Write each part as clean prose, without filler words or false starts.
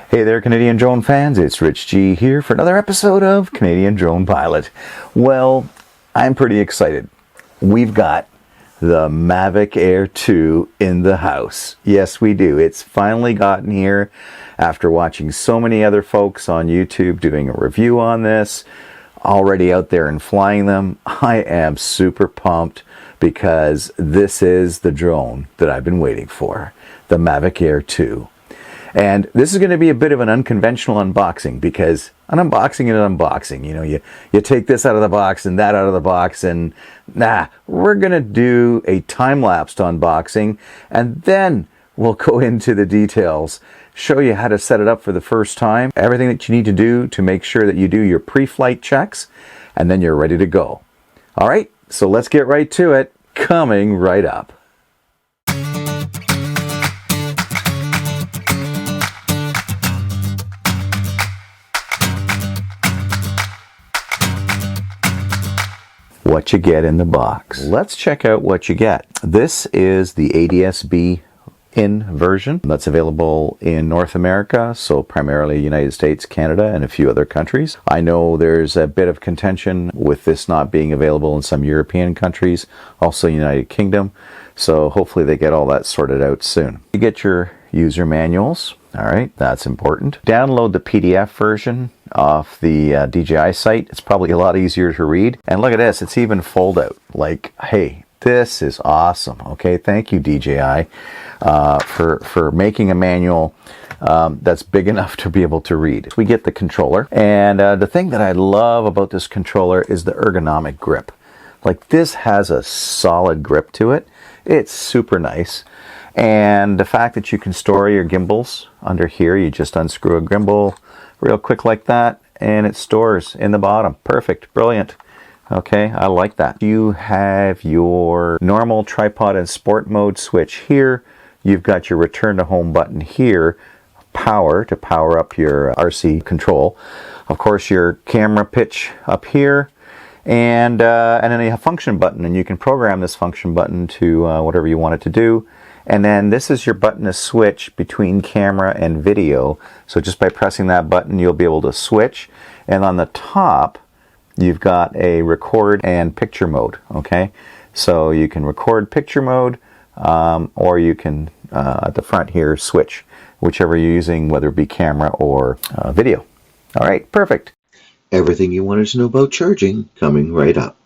Hey there, Canadian drone fans. It's Rich G here for another episode of Canadian Drone Pilot. Well, I'm pretty excited. We've got the Mavic Air 2 in the house. Yes, we do. It's finally gotten here after watching so many other folks on YouTube doing a review on this, already out there and flying them. I am super pumped because this is the drone that I've been waiting for, the Mavic Air 2. And this is going to be a bit of an unconventional unboxing because an unboxing is an unboxing. You know, you take this out of the box and that out of the box, and we're going to do a time-lapsed unboxing, and then we'll go into the details, show you how to set it up for the first time, everything that you need to do to make sure that you do your pre-flight checks, and then you're ready to go. All right, so let's get right to it. Coming right up. What you get in the box. Let's check out what you get. This is the ADS-B in version that's available in North America, so primarily United States, Canada, and a few other countries. I know there's a bit of contention with this not being available in some European countries, also United Kingdom, so hopefully they get all that sorted out soon. You get your user manuals. All right, that's important. Download the PDF version off the DJI site. It's probably a lot easier to read. And look at this, it's even fold out. Like, hey, this is awesome. Okay, thank you, DJI, for making a manual that's big enough to be able to read. We get the controller. And the thing that I love about this controller is the ergonomic grip. Like, this has a solid grip to it. It's super nice. And the fact that you can store your gimbals under here, you just unscrew a gimbal real quick like that, and it stores in the bottom. Perfect, brilliant. Okay, I like that. You have your normal tripod and sport mode switch here. You've got your return to home button here, power to power up your RC control. Of course, your camera pitch up here. And then you have function button, and you can program this function button to whatever you want it to do. And then this is your button to switch between camera and video. So just by pressing that button, you'll be able to switch. And on the top, you've got a record and picture mode, okay? So you can record picture mode, or you can, at the front here, switch, whichever you're using, whether it be camera or video. All right, perfect. Everything you wanted to know about charging coming right up.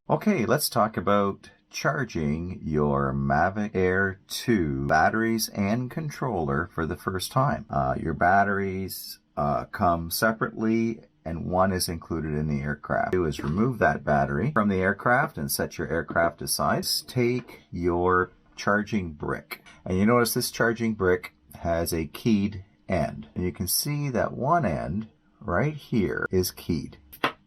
Okay, let's talk about charging your Mavic Air 2 batteries and controller for the first time. Your batteries come separately, and one is included in the aircraft. Do is remove that battery from the aircraft and set your aircraft aside. Take your charging brick, and you notice this charging brick has a keyed end, and you can see that one end right here is keyed.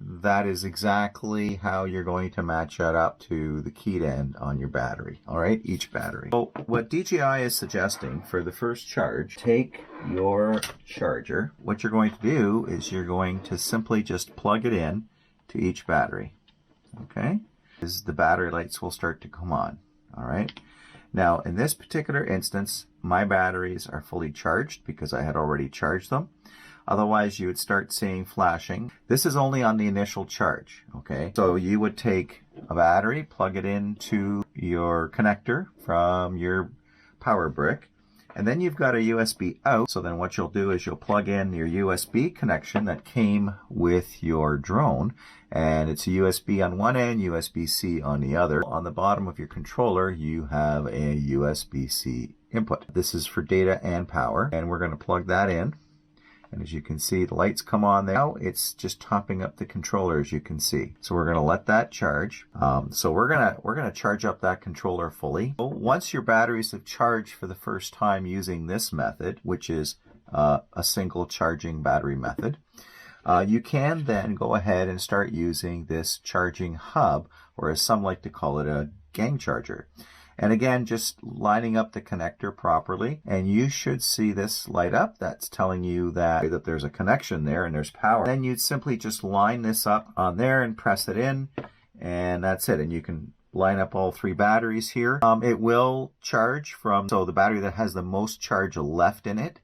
That is exactly how you're going to match that up to the keyed end on your battery. All right, each battery. So what DJI is suggesting for the first charge, take your charger. What you're going to do is you're going to simply just plug it in to each battery. Okay, the battery lights will start to come on. All right. Now, in this particular instance, my batteries are fully charged because I had already charged them. Otherwise, you would start seeing flashing. This is only on the initial charge, okay? So you would take a battery, plug it into your connector from your power brick, and then you've got a USB out. So then what you'll do is you'll plug in your USB connection that came with your drone, and it's a USB on one end, USB-C on the other. On the bottom of your controller, you have a USB-C input. This is for data and power, and we're going to plug that in. And as you can see, the lights come on there. Now it's just topping up the controller, as you can see. So we're going to let that charge. So we're gonna charge up that controller fully. Once your batteries have charged for the first time using this method, which is a single charging battery method, you can then go ahead and start using this charging hub, or as some like to call it, a gang charger. And again, just lining up the connector properly, and you should see this light up. That's telling you that there's a connection there and there's power. Then you'd simply just line this up on there and press it in, and that's it. And you can line up all three batteries here. It will charge from, so the battery that has the most charge left in it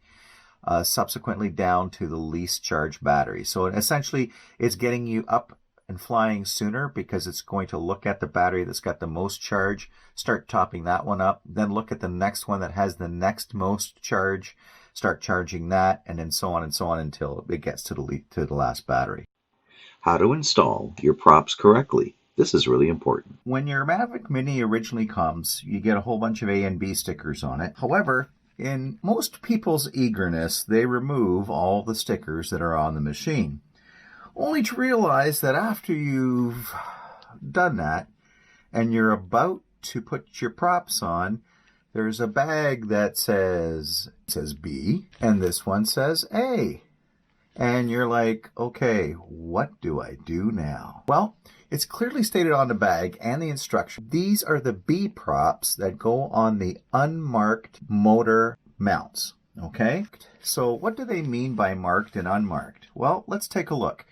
subsequently down to the least charged battery. So essentially, it's getting you up and flying sooner because it's going to look at the battery that's got the most charge, start topping that one up, then look at the next one that has the next most charge, start charging that, and then so on until it gets to the last battery. How to install your props correctly. This is really important. When your Mavic Mini originally comes, you get a whole bunch of A and B stickers on it. However, in most people's eagerness, they remove all the stickers that are on the machine, only to realize that after you've done that and you're about to put your props on, there's a bag that says B and this one says A. And you're like, okay, what do I do now? Well, it's clearly stated on the bag and the instruction. These are the B props that go on the unmarked motor mounts, okay? So what do they mean by marked and unmarked? Well, let's take a look.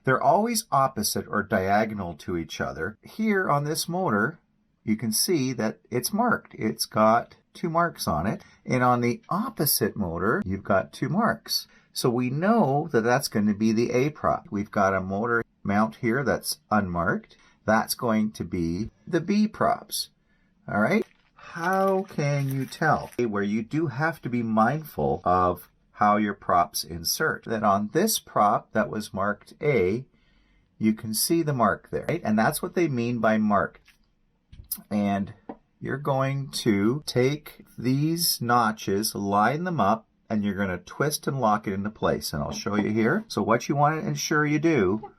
They're always opposite or diagonal to each other. Here on this motor, you can see that it's marked. It's got 2 marks on it. And on the opposite motor, you've got 2 marks. So we know that that's going to be the A prop. We've got a motor mount here that's unmarked. That's going to be the B props. All right? How can you tell? Where you do have to be mindful of how your props insert. That on this prop that was marked A, you can see the mark there, right? And that's what they mean by marked. And you're going to take these notches, line them up, and you're going to twist and lock it into place. And I'll show you here. So what you want to ensure you do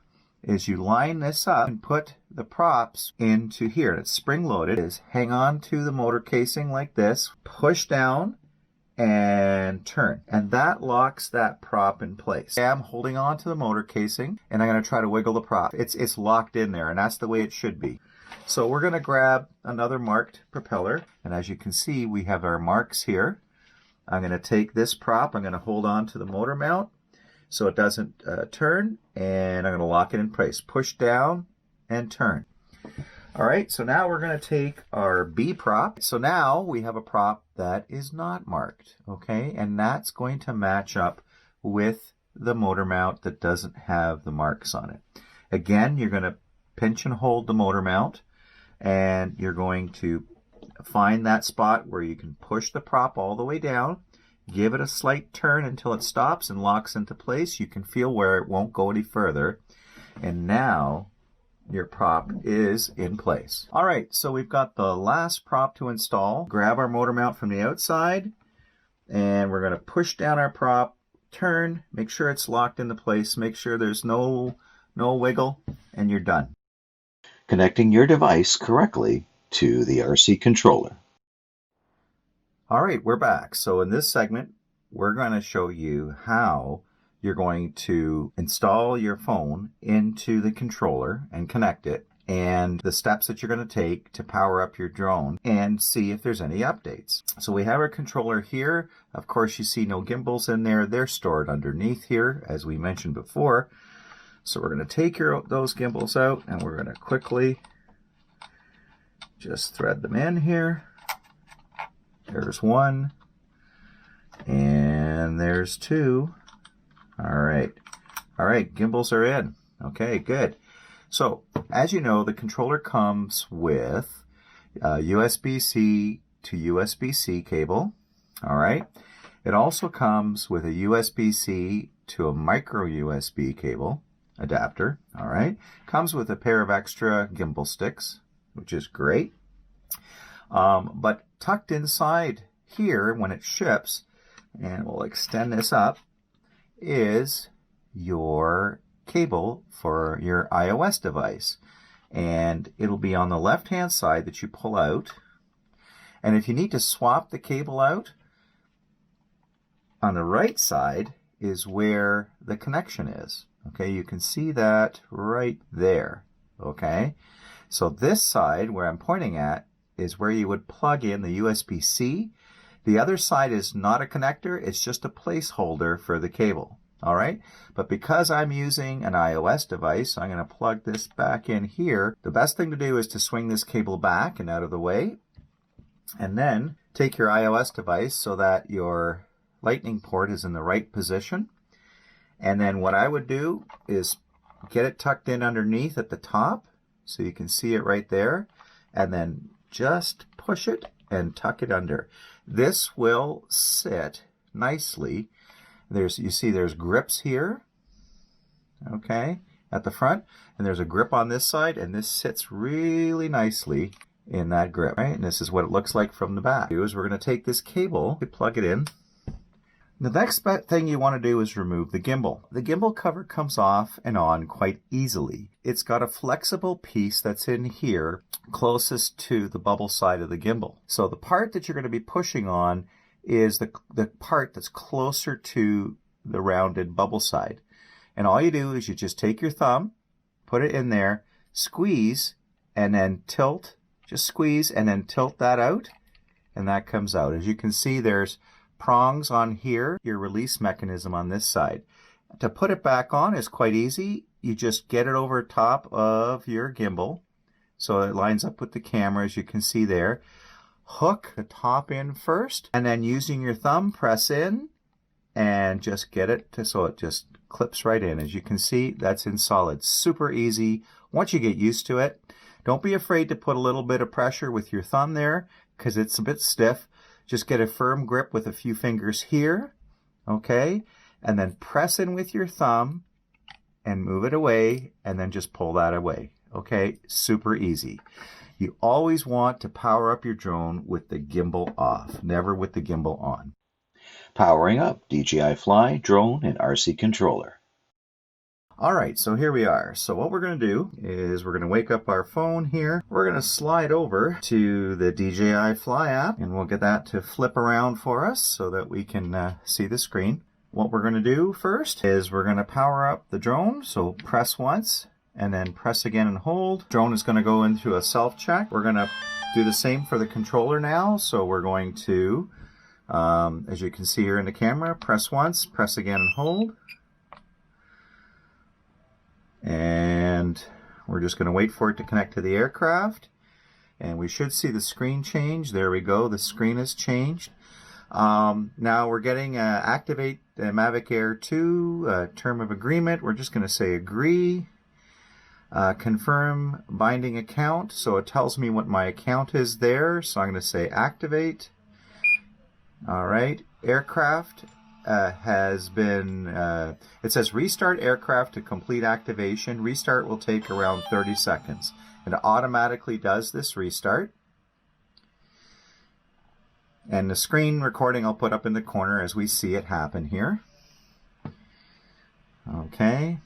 is you line this up and put the props into here. It's spring-loaded. Is hang on to the motor casing like this, push down, and turn. And that locks that prop in place. I'm holding on to the motor casing, and I'm going to try to wiggle the prop. It's locked in there, and that's the way it should be. So we're going to grab another marked propeller, and as you can see, we have our marks here. I'm going to take this prop, I'm going to hold on to the motor mount so it doesn't turn, and I'm going to lock it in place. Push down and turn. All right, so now we're going to take our B prop. So now we have a prop that is not marked, okay? And that's going to match up with the motor mount that doesn't have the marks on it. Again, you're going to pinch and hold the motor mount, and you're going to find that spot where you can push the prop all the way down, give it a slight turn until it stops and locks into place. You can feel where it won't go any further. And now your prop is in place. All right, so we've got the last prop to install. Grab our motor mount from the outside, and we're going to push down our prop, turn, make sure it's locked into place, make sure there's no wiggle, and you're done. Connecting your device correctly to the RC controller. All right, we're back. So in this segment, we're going to show you how you're going to install your phone into the controller and connect it, and the steps that you're going to take to power up your drone and see if there's any updates. So we have our controller here. Of course, you see no gimbals in there. They're stored underneath here, as we mentioned before. So we're going to take those gimbals out, and we're going to quickly just thread them in here. There's one, and there's two. All right, gimbals are in. Okay, good. So, as you know, the controller comes with a USB-C to USB-C cable. All right. It also comes with a USB-C to a micro USB cable adapter. All right. Comes with a pair of extra gimbal sticks, which is great. But tucked inside here when it ships, and we'll extend this up, is your cable for your iOS device. And it'll be on the left-hand side that you pull out. And if you need to swap the cable out, on the right side is where the connection is. Okay, you can see that right there. Okay, so this side where I'm pointing at is where you would plug in the USB-C. The other side is not a connector, it's just a placeholder for the cable. All right, but because I'm using an iOS device, I'm going to plug this back in here. The best thing to do is to swing this cable back and out of the way, and then take your iOS device so that your lightning port is in the right position. And then what I would do is get it tucked in underneath at the top so you can see it right there, and then just push it and tuck it under. This will sit nicely. You see there's grips here, okay, at the front, and there's a grip on this side, and this sits really nicely in that grip, right? And this is what it looks like from the back. We're going to take this cable, plug it in. The next thing you want to do is remove the gimbal. The gimbal cover comes off and on quite easily. It's got a flexible piece that's in here closest to the bubble side of the gimbal. So the part that you're going to be pushing on is the part that's closer to the rounded bubble side. And all you do is you just take your thumb, put it in there, squeeze, and then tilt. Just squeeze and then tilt that out, and that comes out. As you can see, there's prongs on here, your release mechanism on this side. To put it back on is quite easy. You just get it over top of your gimbal so it lines up with the camera, as you can see there. Hook the top in first, and then using your thumb, press in and just get it so it just clips right in. As you can see, that's in solid. Super easy once you get used to it. Don't be afraid to put a little bit of pressure with your thumb there because it's a bit stiff. Just get a firm grip with a few fingers here, okay? And then press in with your thumb and move it away, and then just pull that away, okay? Super easy. You always want to power up your drone with the gimbal off, never with the gimbal on. Powering up DJI Fly, drone, and RC controller. All right, so here we are. So what we're going to do is we're going to wake up our phone here. We're going to slide over to the DJI Fly app, and we'll get that to flip around for us so that we can see the screen. What we're going to do first is we're going to power up the drone. So press once and then press again and hold. Drone is going to go into a self-check. We're going to do the same for the controller now. So we're going to, as you can see here in the camera, press once, press again and hold. And we're just going to wait for it to connect to the aircraft, and we should see the screen change. There we go, the screen has changed. Now we're getting activate the MavicAir2 term of agreement. We're just going to say agree. Confirm binding account, so it tells me what my account is there, so I'm going to say activate. All right, aircraft has been, it says restart aircraft to complete activation. Restart will take around 30 seconds. It automatically does this restart. And the screen recording I'll put up in the corner as we see it happen here. Okay.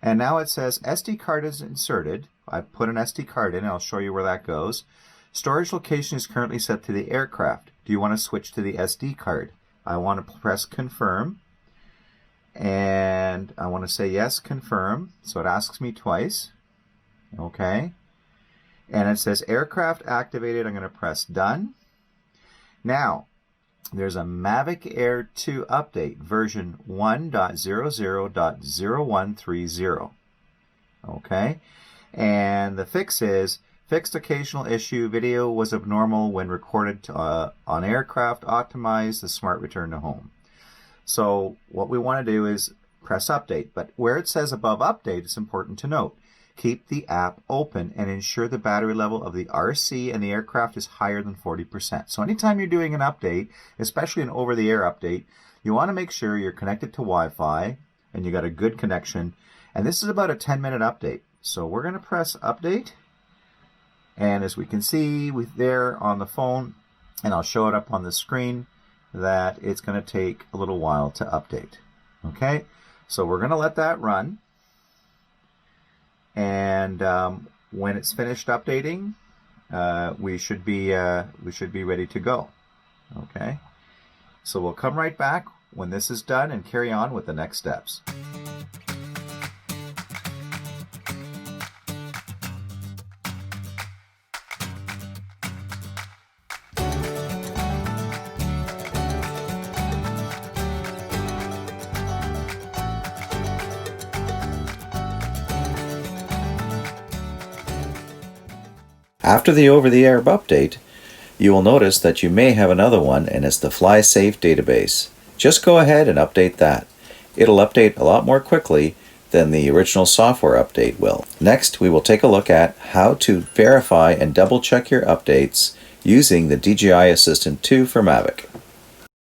And now it says SD card is inserted. I've put an SD card in. I'll show you where that goes. Storage location is currently set to the aircraft. Do you want to switch to the SD card? I want to press confirm, and I want to say yes, confirm. So it asks me twice. Okay. And it says aircraft activated. I'm going to press done. Now, there's a Mavic Air 2 update, version 1.00.0130. Okay. And the fix is fixed occasional issue. Video was abnormal when recorded on aircraft. Optimize the smart return to home. So what we want to do is press update. But where it says above update, it's important to note. Keep the app open and ensure the battery level of the RC and the aircraft is higher than 40%. So anytime you're doing an update, especially an over-the-air update, you want to make sure you're connected to Wi-Fi and you got a good connection. And this is about a 10-minute update. So we're going to press update. And as we can see there on the phone, and I'll show it up on the screen, that it's going to take a little while to update. Okay, so we're going to let that run. And when it's finished updating, we should be ready to go. Okay, so we'll come right back when this is done and carry on with the next steps. After the over-the-air update, you will notice that you may have another one, and it's the FlySafe database. just go ahead and update that. It'll update a lot more quickly than the original software update will. Next, we will take a look at how to verify and double check your updates using the DJI Assistant 2 for Mavic.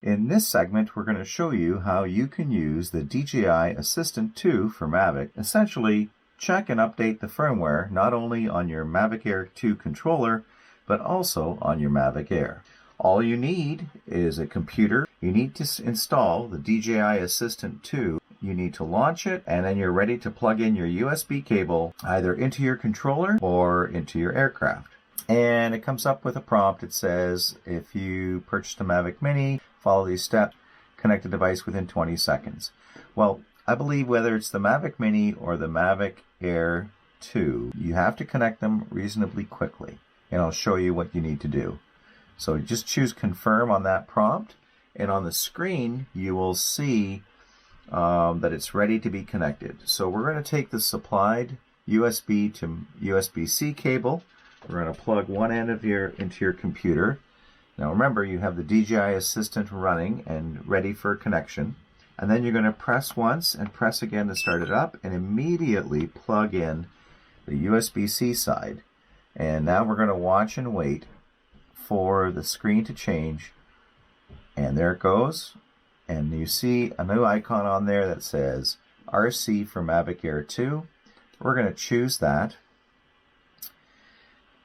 In this segment, we're going to show you how you can use the DJI Assistant 2 for Mavic. Essentially, check and update the firmware not only on your Mavic Air 2 controller, but also on your Mavic Air. All you need is a computer. You need to install the DJI Assistant 2. You need to launch it, and then you're ready to plug in your USB cable either into your controller or into your aircraft. And it comes up with a prompt. It says, if you purchased a Mavic Mini, follow these steps, connect the device within 20 seconds. Well, I believe whether it's the Mavic Mini or the Mavic Air 2, you have to connect them reasonably quickly. And I'll show you what you need to do. So just choose confirm on that prompt, and on the screen you will see that it's ready to be connected. So we're going to take the supplied USB to USB-C cable. We're going to plug one end of into your computer. Now remember, you have the DJI Assistant running and ready for connection. And then you're going to press once and press again to start it up, and immediately plug in the USB-C side. And now we're going to watch and wait for the screen to change. And there it goes. And you see a new icon on there that says RC for Mavic Air 2. We're going to choose that.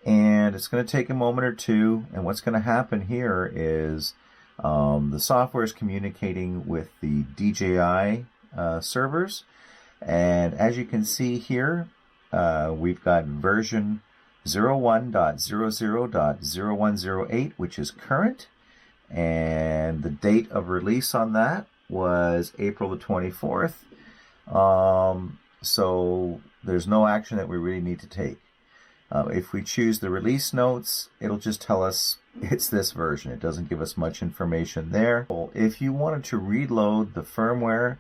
And it's going to take a moment or two. And what's going to happen here is the software is communicating with the DJI servers. And as you can see here, we've got version 01.00.0108, which is current. And the date of release on that was April the 24th. So there's no action that we really need to take. If we choose the release notes, it'll just tell us it's this version. It doesn't give us much information there. If you wanted to reload the firmware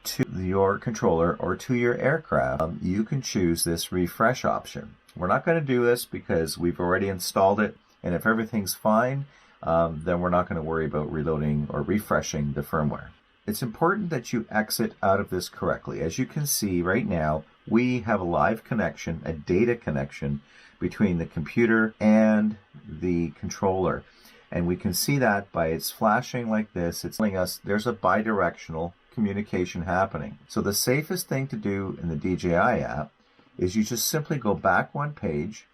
to your controller or to your aircraft, you can choose this refresh option. We're not going to do this because we've already installed it, and if everything's fine, then we're not going to worry about reloading or refreshing the firmware. It's important that you exit out of this correctly. As you can see right now, we have a live connection, a data connection between the computer and the controller. And we can see that by its flashing like this. It's telling us there's a bidirectional communication happening. So the safest thing to do in the DJI app is you just simply go back one page,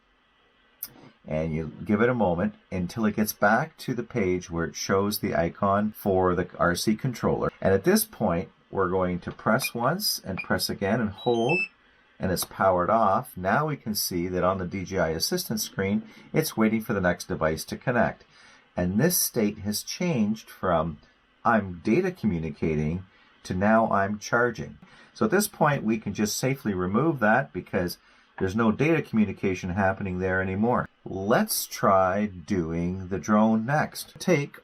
and you give it a moment until it gets back to the page where it shows the icon for the RC controller. And at this point, we're going to press once and press again and hold, and it's powered off. Now we can see that on the DJI Assistant screen, it's waiting for the next device to connect. And this state has changed from I'm data communicating to now I'm charging. So at this point, we can just safely remove that because there's no data communication happening there anymore. Let's try doing the drone next.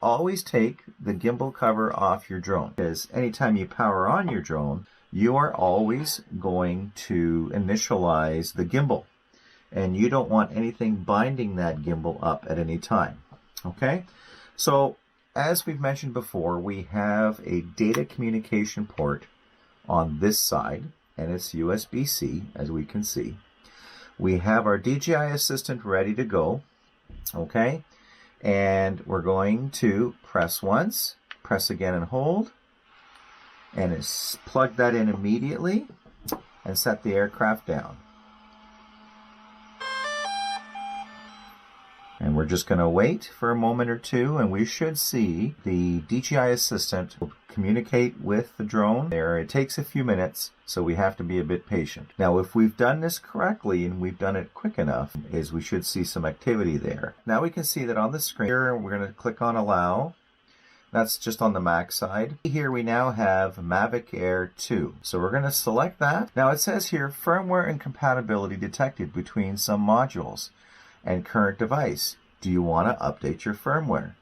Always take the gimbal cover off your drone, because anytime you power on your drone, you are always going to initialize the gimbal, and you don't want anything binding that gimbal up at any time. Okay, so as we've mentioned before, we have a data communication port on this side, and it's USB-C, as we can see. We have our DJI Assistant ready to go, okay? And we're going to press once, press again and hold, and plug that in immediately and set the aircraft down. And we're just going to wait for a moment or two, and we should see the DJI Assistant will communicate with the drone there. It takes a few minutes, so we have to be a bit patient. Now, if we've done this correctly and we've done it quick enough, we should see some activity there. Now we can see that on the screen here, we're going to click on Allow. That's just on the Mac side. Here we now have Mavic Air 2. So we're going to select that. Now it says here, firmware incompatibility detected between some modules and current device. Do you want to update your firmware?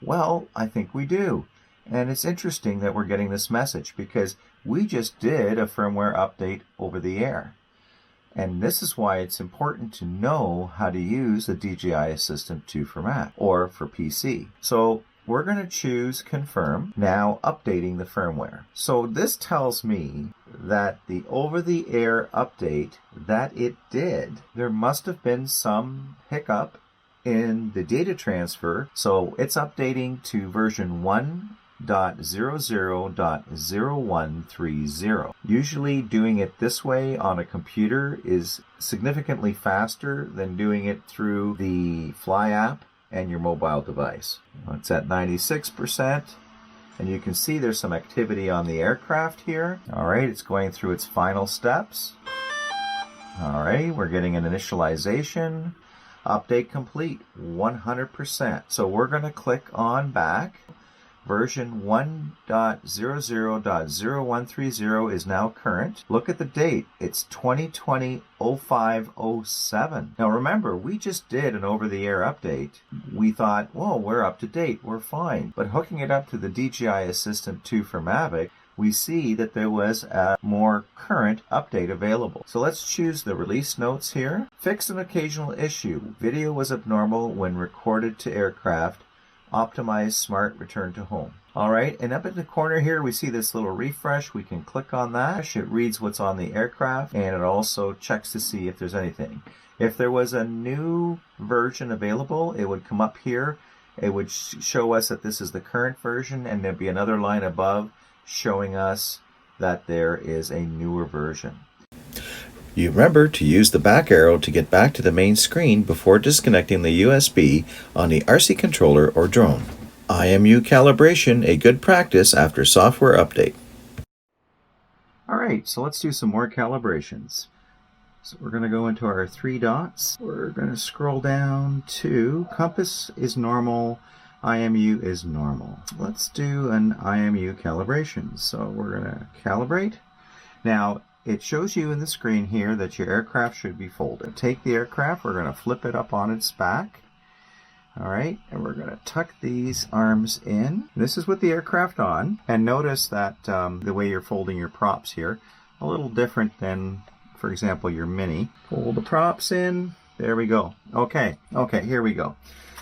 Well, I think we do. And it's interesting that we're getting this message because we just did a firmware update over the air. And this is why it's important to know how to use the DJI Assistant 2 for Mac or for PC. So we're going to choose confirm, now updating the firmware. So this tells me that the over-the-air update that it did, there must have been some hiccup in the data transfer. So it's updating to version 1.00.0130. Usually doing it this way on a computer is significantly faster than doing it through the Fly app and your mobile device. It's at 96%, and you can see there's some activity on the aircraft here. All right, it's going through its final steps. All right, we're getting an initialization. Update complete, 100%. So we're going to click on back. Version 1.00.0130 is now current. Look at the date. It's 2020-05-07. Now remember, we just did an over-the-air update. We thought, whoa, we're up to date. We're fine. But hooking it up to the DJI Assistant 2 for Mavic, we see that there was a more current update available. So let's choose the release notes here. Fix an occasional issue. Video was abnormal when recorded to aircraft. Optimize smart return to home. All right, and up in the corner here we see this little refresh. We can click on that. It reads what's on the aircraft, and it also checks to see if there's anything. If there was a new version available, it would come up here. It would show us that this is the current version, and there'd be another line above showing us that there is a newer version. You remember to use the back arrow to get back to the main screen before disconnecting the USB on the RC controller or drone. IMU Calibration, a good practice after software update. All right, so let's do some more calibrations. So we're going to go into our three dots. We're going to scroll down to compass is normal, IMU is normal. Let's do an IMU calibration. So we're going to calibrate. Now, it shows you in the screen here that your aircraft should be folded. Take the aircraft, we're going to flip it up on its back. All right, and we're going to tuck these arms in. This is with the aircraft on. And notice that the way you're folding your props here, a little different than, for example, your Mini. Fold the props in. There we go. Okay, here we go.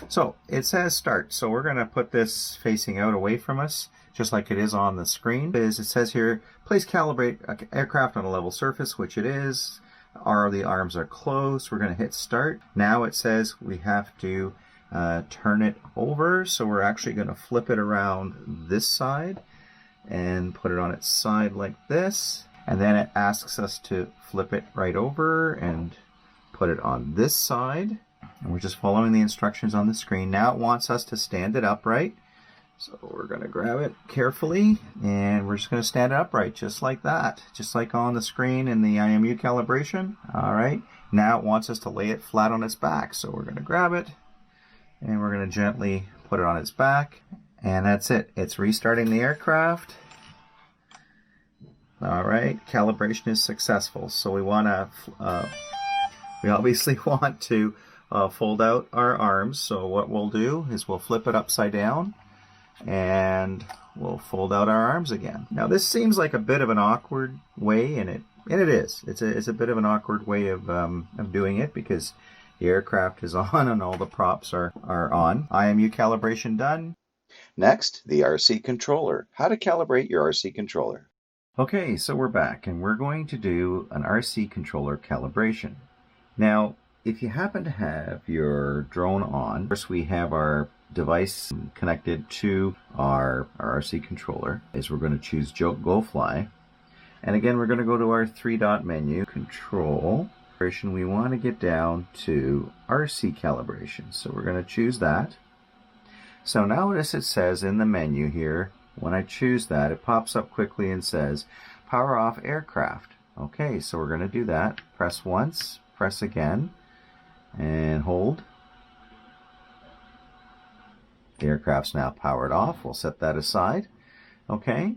So it says start. So we're going to put this facing out away from us, just like it is on the screen. It says here, please calibrate an aircraft on a level surface, which it is. The arms are closed. We're going to hit start. Now it says we have to turn it over. So we're actually going to flip it around this side and put it on its side like this. And then it asks us to flip it right over and put it on this side. And we're just following the instructions on the screen. Now it wants us to stand it upright. So we're going to grab it carefully, and we're just going to stand it upright just like that, just like on the screen in the IMU calibration. All right, now it wants us to lay it flat on its back. So we're going to grab it, and we're going to gently put it on its back, and that's it. It's restarting the aircraft. All right, calibration is successful. So we want to, we obviously want to fold out our arms. So what we'll do is we'll flip it upside down, and we'll fold out our arms again. Now this seems like a bit of an awkward way, and it is. It's a bit of an awkward way of doing it because the aircraft is on and all the props are on. IMU calibration done. Next, the RC controller. How to calibrate your RC controller. Okay, so we're back, and we're going to do an RC controller calibration. Now, if you happen to have your drone on, first we have our device connected to our RC controller. We're going to choose Go Fly. And again, we're going to go to our three-dot menu, Control. We want to get down to RC Calibration. So we're going to choose that. So now notice it says in the menu here, when I choose that, it pops up quickly and says, Power off aircraft. Okay, so we're going to do that. Press once, press again, and hold. The aircraft's now powered off. We'll set that aside. Okay.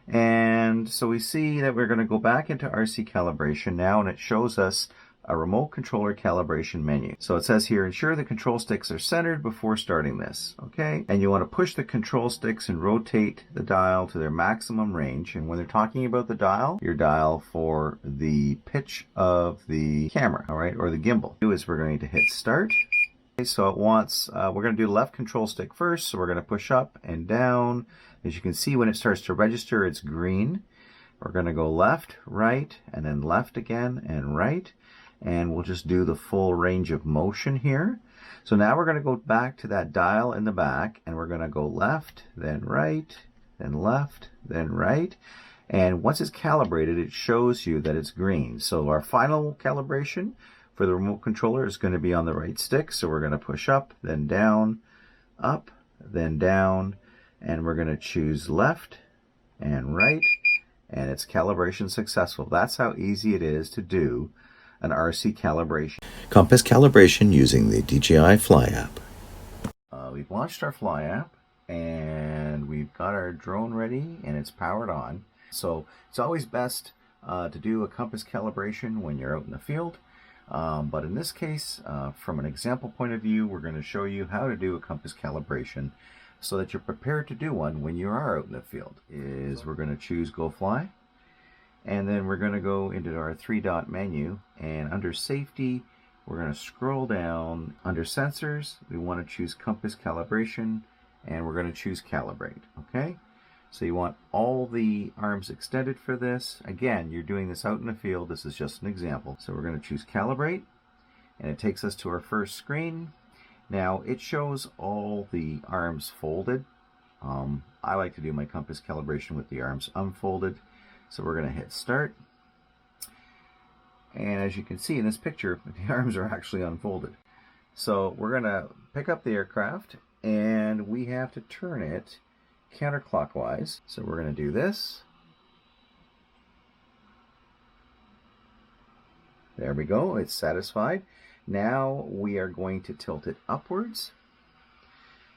And so we see that we're going to go back into RC calibration now, and it shows us a remote controller calibration menu. So it says here, ensure the control sticks are centered before starting this. Okay. And you want to push the control sticks and rotate the dial to their maximum range. And when they're talking about the dial, your dial for the pitch of the camera, all right, or the gimbal. Is we're going to hit start. So it wants, we're going to do the left control stick first. So we're going to push up and down. As you can see, when it starts to register, it's green. We're going to go left, right, and then left again and right. And we'll just do the full range of motion here. So now we're going to go back to that dial in the back, and we're going to go left, then right, then left, then right. And once it's calibrated, it shows you that it's green. So our final calibration for the remote controller is going to be on the right stick. So we're going to push up, then down, up, then down, and we're going to choose left and right, and it's calibration successful. That's how easy it is to do an RC calibration. Compass calibration using the DJI Fly app. We've launched our Fly app, and we've got our drone ready, and it's powered on. So it's always best to do a compass calibration when you're out in the field. But in this case, from an example point of view, we're going to show you how to do a compass calibration so that you're prepared to do one when you are out in the field. We're going to choose Go Fly, and then we're going to go into our three-dot menu, and under Safety, we're going to scroll down. Under Sensors, we want to choose Compass Calibration, and we're going to choose Calibrate. Okay? So you want all the arms extended for this. Again, you're doing this out in the field. This is just an example. So we're going to choose Calibrate, and it takes us to our first screen. Now, it shows all the arms folded. I like to do my compass calibration with the arms unfolded. So we're going to hit Start. And as you can see in this picture, the arms are actually unfolded. So we're going to pick up the aircraft, and we have to turn it counterclockwise. So we're going to do this. There we go, it's satisfied. Now we are going to tilt it upwards,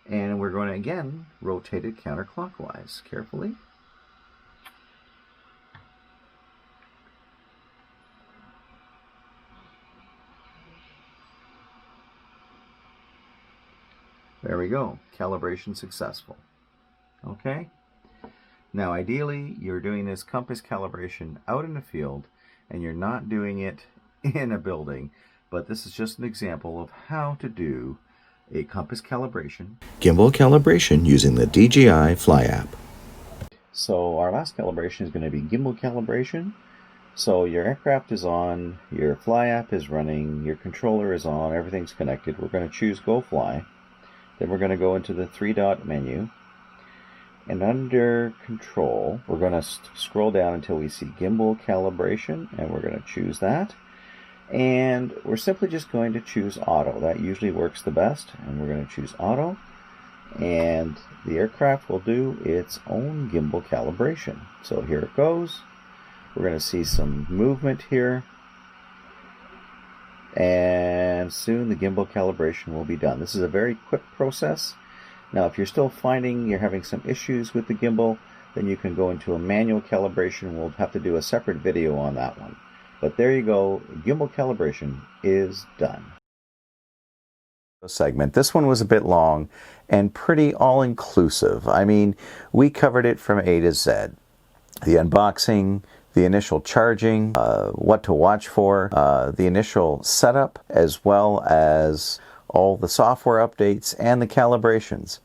and we're going to again rotate it counterclockwise carefully. There we go, calibration successful. Okay, now ideally you're doing this compass calibration out in the field, and you're not doing it in a building, but this is just an example of how to do a compass calibration. Gimbal calibration using the DJI Fly app. So our last calibration is going to be gimbal calibration. So your aircraft is on, your Fly app is running, your controller is on, everything's connected. We're going to choose Go Fly. Then we're going to go into the three-dot menu. And under Control, we're going to scroll down until we see Gimbal Calibration, and we're going to choose that. And we're simply just going to choose Auto. That usually works the best, and we're going to choose Auto. And the aircraft will do its own gimbal calibration. So here it goes. We're going to see some movement here. And soon the gimbal calibration will be done. This is a very quick process. Now, if you're still finding you're having some issues with the gimbal, then you can go into a manual calibration. We'll have to do a separate video on that one. But there you go, gimbal calibration is done. Segment. This one was a bit long and pretty all-inclusive. I mean, we covered it from A to Z. The unboxing, the initial charging, what to watch for, the initial setup, as well as all the software updates and the calibrations.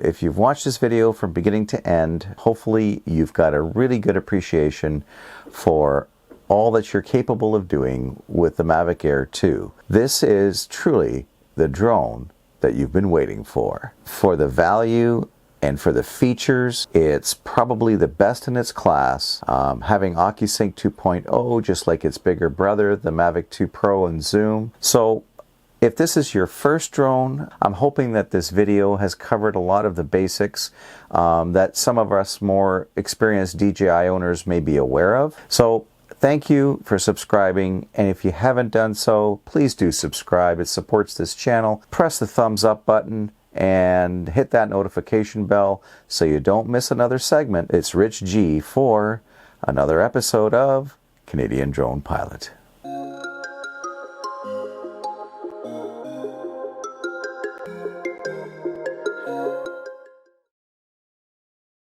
If you've watched this video from beginning to end, hopefully you've got a really good appreciation for all that you're capable of doing with the Mavic Air 2. This is truly the drone that you've been waiting for. For the value and for the features, it's probably the best in its class. Having OcuSync 2.0, just like its bigger brother, the Mavic 2 Pro and Zoom. So if this is your first drone, I'm hoping that this video has covered a lot of the basics that some of us more experienced DJI owners may be aware of. So thank you for subscribing, and if you haven't done so, please do subscribe. It supports this channel. Press the thumbs up button and hit that notification bell so you don't miss another segment. It's Rich G for another episode of Canadian Drone Pilot.